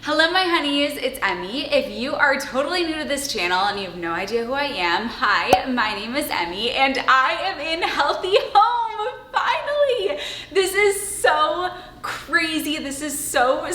Hello my honeys, it's Emmy. If you are totally new to this channel and you have no idea who I am, hi, my name is Emmy and I am in Healthy Home, finally! This is so crazy, this is so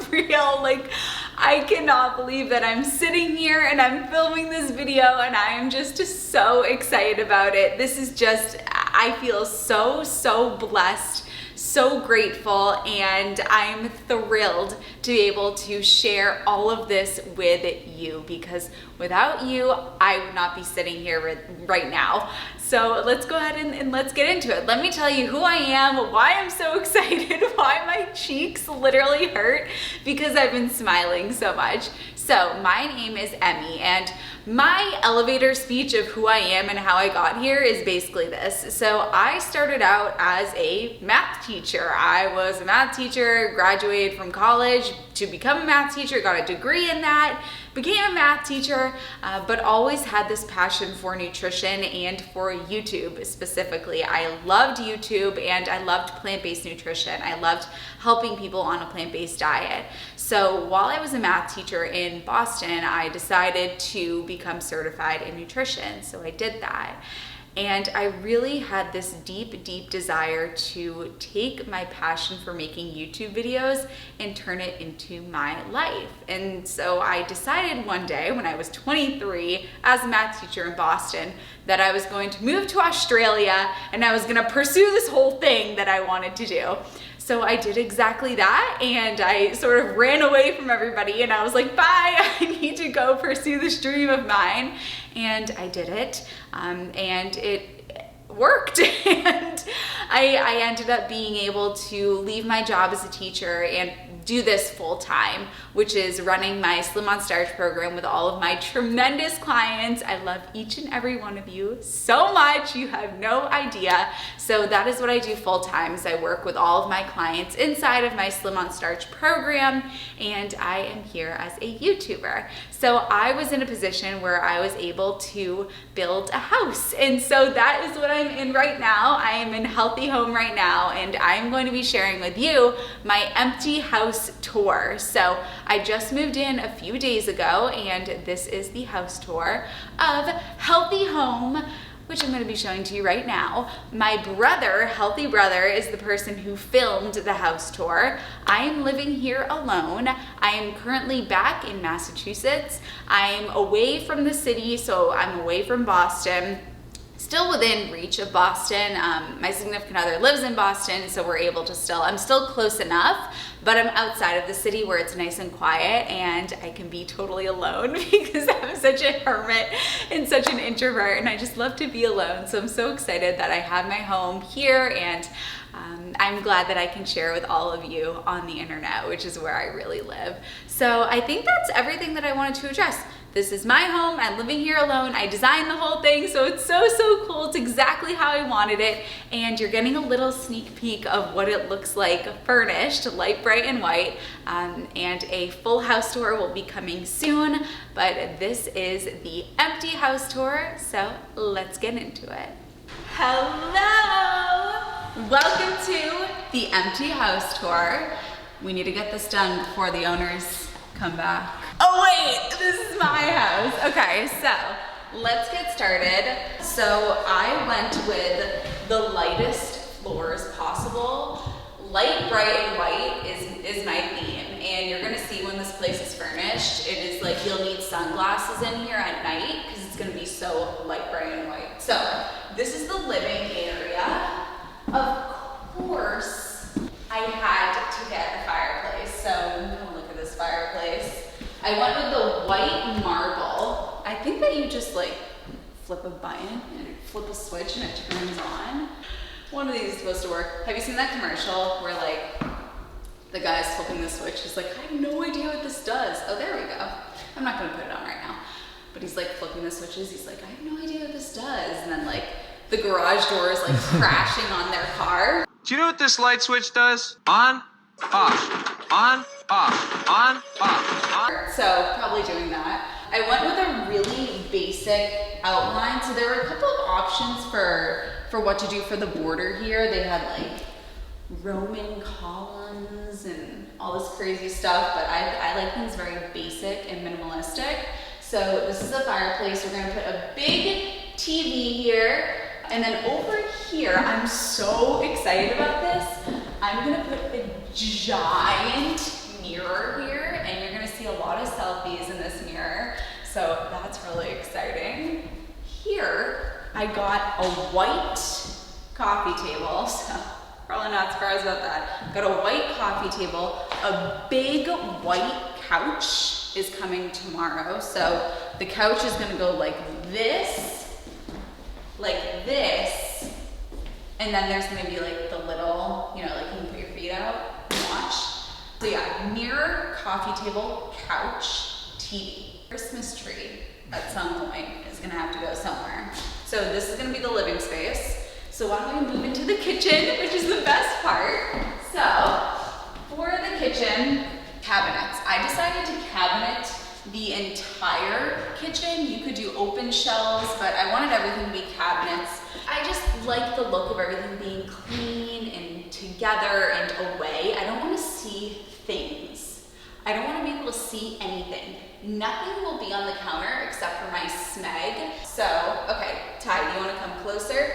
real. Like, I cannot believe that I'm sitting here and I'm filming this video and I am just so excited about it. This is just, I feel so blessed, so grateful, and I'm thrilled to be able to share all of this with you, because without you, I would not be sitting here right now. So let's go ahead and let's get into it. Let me tell you who I am, why I'm so excited, why my cheeks literally hurt because I've been smiling so much. So my name is Emmy, and my elevator speech of who I am and how I got here is basically this. So I started out as a math teacher. I was a math teacher, graduated from college to become a math teacher, got a degree in that, became a math teacher, but always had this passion for nutrition and for YouTube specifically. I loved YouTube and I loved plant-based nutrition. I loved helping people on a plant-based diet. So while I was a math teacher in Boston, I decided to become certified in nutrition. So I did that. And I really had this deep desire to take my passion for making YouTube videos and turn it into my life. And so I decided one day when I was 23 as a math teacher in Boston that I was going to move to Australia and I was gonna pursue this whole thing that I wanted to do. So I did exactly that, and I sort of ran away from everybody and I was like, bye, I need to go pursue this dream of mine. And I did it, and it worked. And I ended up being able to leave my job as a teacher and do this full time, which is running my Slim on Starch program with all of my tremendous clients. I love each and every one of you so much, you have no idea. So that is what I do full time, is I work with all of my clients inside of my Slim on Starch program, and I am here as a YouTuber. So I was in a position where I was able to build a house, and so that is what I'm in right now. I am in Healthy Home right now, and I'm going to be sharing with you my empty house tour. So I just moved in a few days ago, and this is the house tour of Healthy Home, which I'm going to be showing to you right now. My brother, Healthy Brother, is the person who filmed the house tour. I am living here alone. I am currently back in Massachusetts. I'm away from the city, so I'm away from Boston. Still within reach of Boston. My significant other lives in Boston, so we're able to I'm still close enough, but I'm outside of the city where it's nice and quiet and I can be totally alone because I'm such a hermit and such an introvert, and I just love to be alone. So I'm so excited that I have my home here, and I'm glad that I can share with all of you on the internet, which is where I really live. So I think that's everything that I wanted to address. This is my home, I'm living here alone, I designed the whole thing, so it's so cool. It's exactly how I wanted it, and you're getting a little sneak peek of what it looks like furnished, light, bright, and white, and a full house tour will be coming soon, but this is the empty house tour, so let's get into it. Hello! Welcome to the empty house tour. We need to get this done before the owners come back. Oh wait, this is my house. Okay, so let's get started. So I went with the lightest floors possible. Light, bright, and white is my theme. And you're gonna see when this place is furnished, it is like you'll need sunglasses in here at night because it's gonna be so light, bright, and white. So this is the living area. Of course, I had to get a fireplace. So look at this fireplace. I went with the white marble. I think that you just like flip a button and flip a switch and it turns on. One of these is supposed to work. Have you seen that commercial where like the guy's flipping the switch? He's like, I have no idea what this does. Oh, there we go. I'm not gonna put it on right now. But he's like flipping the switches. He's like, I have no idea what this does. And then like the garage door is like crashing on their car. Do you know what this light switch does? On, off, on, off, on, off, on. So probably doing that. I went with a really basic outline. So there were a couple of options for for what to do for the border here. They had like Roman columns and all this crazy stuff, but I like things very basic and minimalistic. So this is a fireplace. We're gonna put a big TV here. And then over here, I'm so excited about this. I'm gonna put a giant mirror here, and you're gonna see a lot of selfies in this mirror. So that's really exciting. Here, I got a white coffee table. So probably not surprised about that. Got a white coffee table. A big white couch is coming tomorrow. So the couch is gonna go like this, and then there's gonna be like the little, you know, like you can put your feet out and watch. So yeah, mirror, coffee table, couch, TV. Christmas tree at some point is gonna have to go somewhere. So this is gonna be the living space. So why don't we move into the kitchen, which is the best part. So for the kitchen, cabinets. I decided to cabinet the entire kitchen. You could do open shelves, but I wanted everything to be cabinets. I just like the look of everything being clean and together and away. I don't want to see things. I don't want to be able to see anything. Nothing will be on the counter except for my smeg. So, okay, Ty, you want to come closer?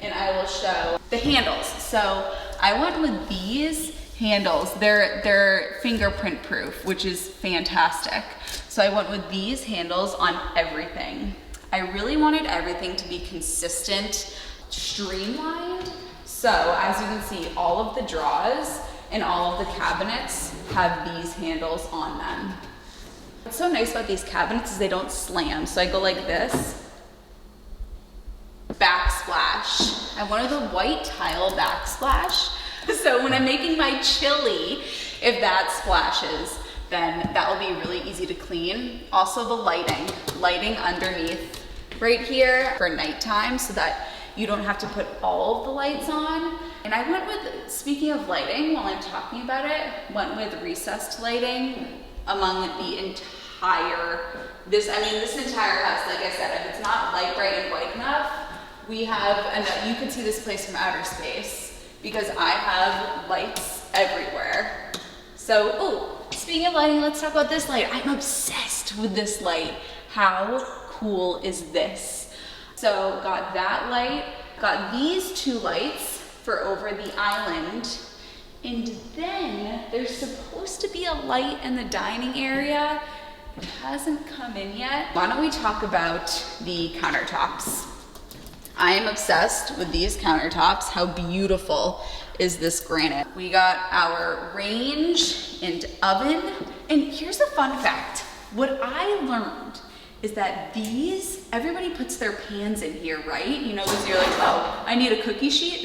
And I will show the handles. So I went with these handles. They're fingerprint proof, which is fantastic. So I went with these handles on everything. I really wanted everything to be consistent, streamlined. So as you can see, all of the drawers and all of the cabinets have these handles on them. What's so nice about these cabinets is they don't slam. So I go like this, backsplash. I wanted the white tile backsplash. So when I'm making my chili, if that splashes, then that will be really easy to clean. Also the lighting underneath right here for nighttime so that you don't have to put all of the lights on. And I went with, speaking of lighting, while I'm talking about it, went with recessed lighting among the entire, this entire house. Like I said, if it's not light bright and white enough, we have enough, you can see this place from outer space because I have lights everywhere. So, oh, speaking of lighting, let's talk about this light. I'm obsessed with this light. How cool is this? So got that light, got these two lights for over the island. And then there's supposed to be a light in the dining area. It hasn't come in yet. Why don't we talk about the countertops? I am obsessed with these countertops. How beautiful is this granite? We got our range and oven. And here's a fun fact. What I learned is that these, everybody puts their pans in here, right? You know, because you're like, oh, I need a cookie sheet.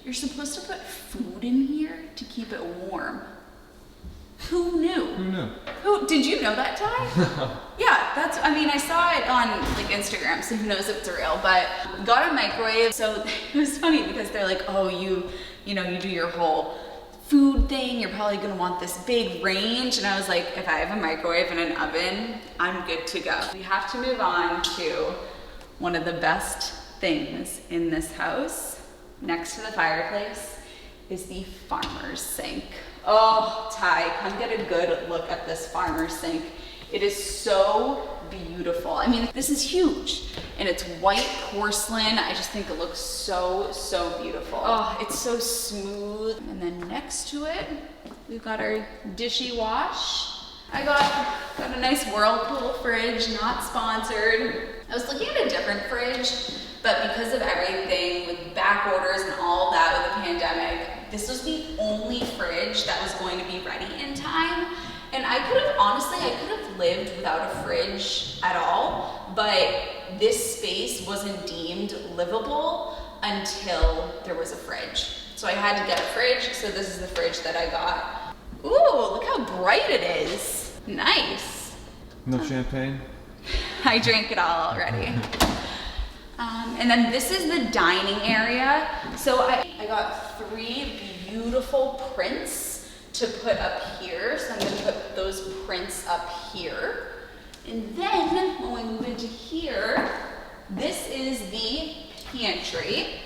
You're supposed to put food in here to keep it warm. Who knew? Who knew? Did you know that, Ty? Yeah, I saw it on like Instagram, so who knows if it's real, but got a microwave. So it was funny because they're like, oh, you do your whole food thing, you're probably gonna want this big range. And I was like, if I have a microwave and an oven, I'm good to go. We have to move on to one of the best things in this house, next to the fireplace, is the farmer's sink. Oh, Ty, come get a good look at this farmer's sink. It is so beautiful. I mean, this is huge and it's white porcelain. I just think it looks so, so beautiful. Oh, it's so smooth. And then next to it, we've got our dishy wash. I got a nice Whirlpool fridge, not sponsored. I was looking at a different fridge, but because of everything with back orders and all that with the pandemic, this was the only fridge that was going to be ready in time. And I could have lived without a fridge at all, but this space wasn't deemed livable until there was a fridge. So I had to get a fridge, so this is the fridge that I got. Ooh, look how bright it is. Nice. No champagne? I drank it all already. And then this is the dining area. So I got 3 beautiful prints to put up here. So I'm gonna put those prints up here. And then when we move into here, this is the pantry.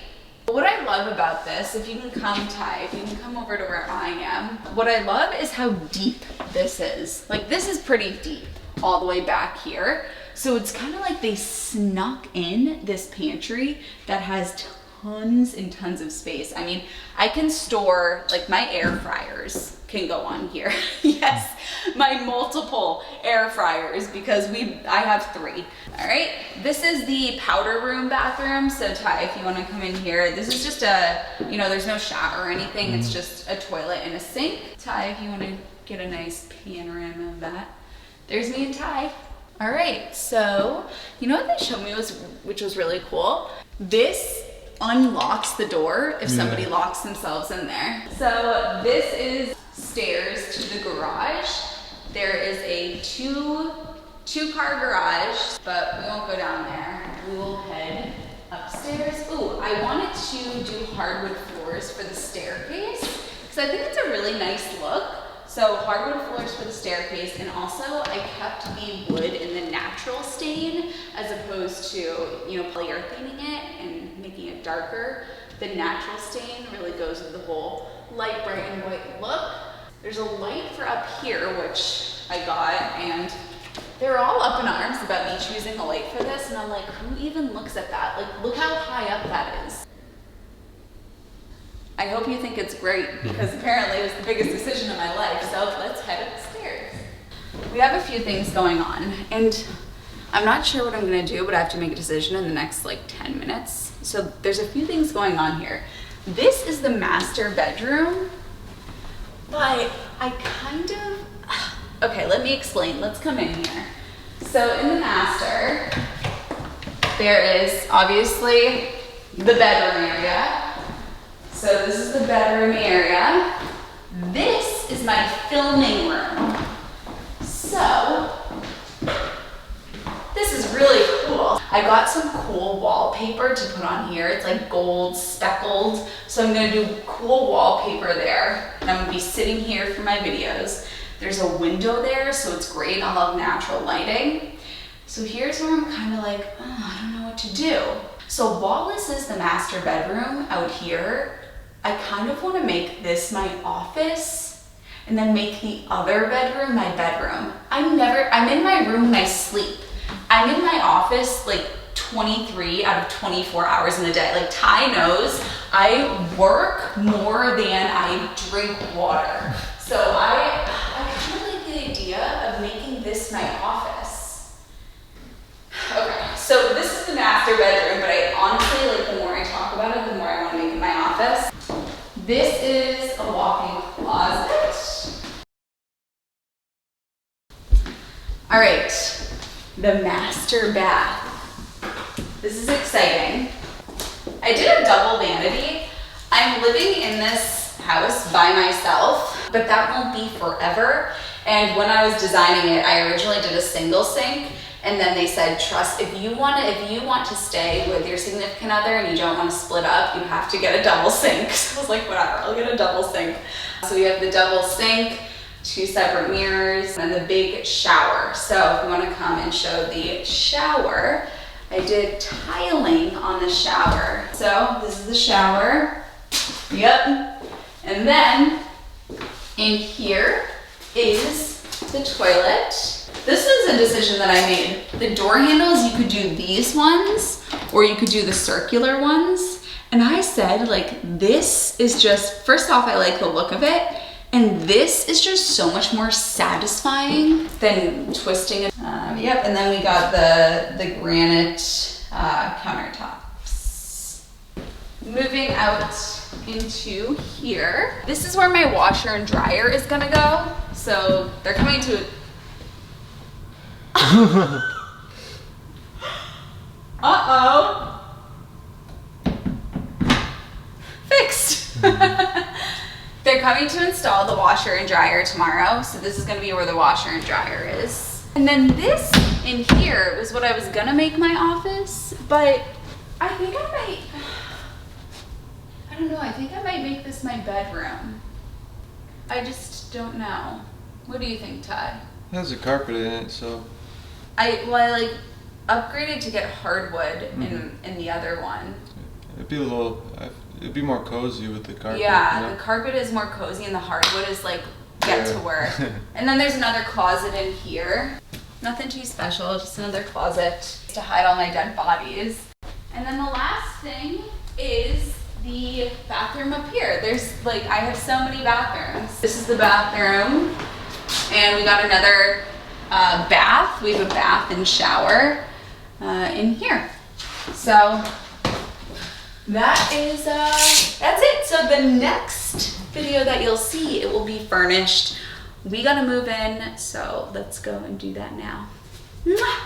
What I love about this, if you can come, Ty, if you can come over to where I am, what I love is how deep this is. Like, this is pretty deep all the way back here. So it's kind of like they snuck in this pantry that has tons and tons of space. I mean, I can store, like, my air fryers can go on here. Yes, my multiple air fryers, because I have 3. All right, this is the powder room bathroom. So Ty, if you want to come in here, this is just a, you know, there's no shower or anything. It's just a toilet and a sink. Ty, if you want to get a nice panorama of that. There's me and Ty. All right, so you know what they showed me which was really cool? This unlocks the door if somebody locks themselves in there. So this is stairs to the garage. There is a two-car garage, but we won't go down there. We will head upstairs. Ooh, I wanted to do hardwood floors for the staircase because I think it's a really nice look. So hardwood floors for the staircase, and also I kept the wood in the natural stain as opposed to, you know, polyurethaning it and making it darker. The natural stain really goes with the whole light, bright, and white look. There's a light for up here, which I got, and they were all up in arms about me choosing a light for this, and I'm like, who even looks at that? Like, look how high up that is. I hope you think it's great, because apparently it was the biggest decision of my life, so let's head upstairs. We have a few things going on, and I'm not sure what I'm gonna do, but I have to make a decision in the next like 10 minutes. So there's a few things going on here. This is the master bedroom, but I kind of, okay, let me explain. Let's come in here. So in the master, there is obviously the bedroom area. So this is the bedroom area. This is my filming room. So this is really cool. I got some cool wallpaper to put on here. It's like gold speckled. So I'm gonna do cool wallpaper there. And I'm gonna be sitting here for my videos. There's a window there, so it's great. I'll have natural lighting. So here's where I'm kind of like, oh, I don't know what to do. So while this is the master bedroom out here, I kind of want to make this my office and then make the other bedroom my bedroom. I'm in my room when I sleep. I'm in my office like 23 out of 24 hours in a day. Like Ty knows, I work more than I drink water. So I kind of like the idea of making this my office. Okay, so this is the master bedroom, but I honestly, like, the more I talk about it, the more I want to make it my office. This is a walk-in closet. All right, the master bath. This is exciting. I did a double vanity. I'm living in this house by myself, but that won't be forever. And when I was designing it, I originally did a single sink. And then they said, trust, if you want to stay with your significant other and you don't want to split up, you have to get a double sink. So I was like, whatever, I'll get a double sink. So we have the double sink, 2 separate mirrors, and the big shower. So if you want to come and show the shower, I did tiling on the shower. So this is the shower. Yep. And then in here is the toilet. This is a decision that I made. The door handles, you could do these ones or you could do the circular ones. And I said, like, this is just, first off, I like the look of it. And this is just so much more satisfying than twisting it. Yep, and then we got the granite countertops. Moving out into here. This is where my washer and dryer is gonna go. So they're coming to uh-oh. Fixed. They're coming to install the washer and dryer tomorrow. So this is gonna be where the washer and dryer is. And then this in here was what I was gonna make my office, but I think I don't know, I think I might make this my bedroom. I just don't know. What do you think, Ty? It has a carpet in it, so. I like upgraded to get hardwood in the other one. it'd be more cozy with the carpet. Yeah, you know? the carpet is more cozy and the hardwood is like get Yeah. to work. And then there's another closet in here. Nothing too special, just another closet to hide all my dead bodies. And then the last thing is the bathroom up here. There's like, I have so many bathrooms. This is the bathroom, and we got another bath. We have a bath and shower in here. So that is, that's it. So the next video that you'll see, it will be furnished. We gotta move in, so let's go and do that now. Mwah!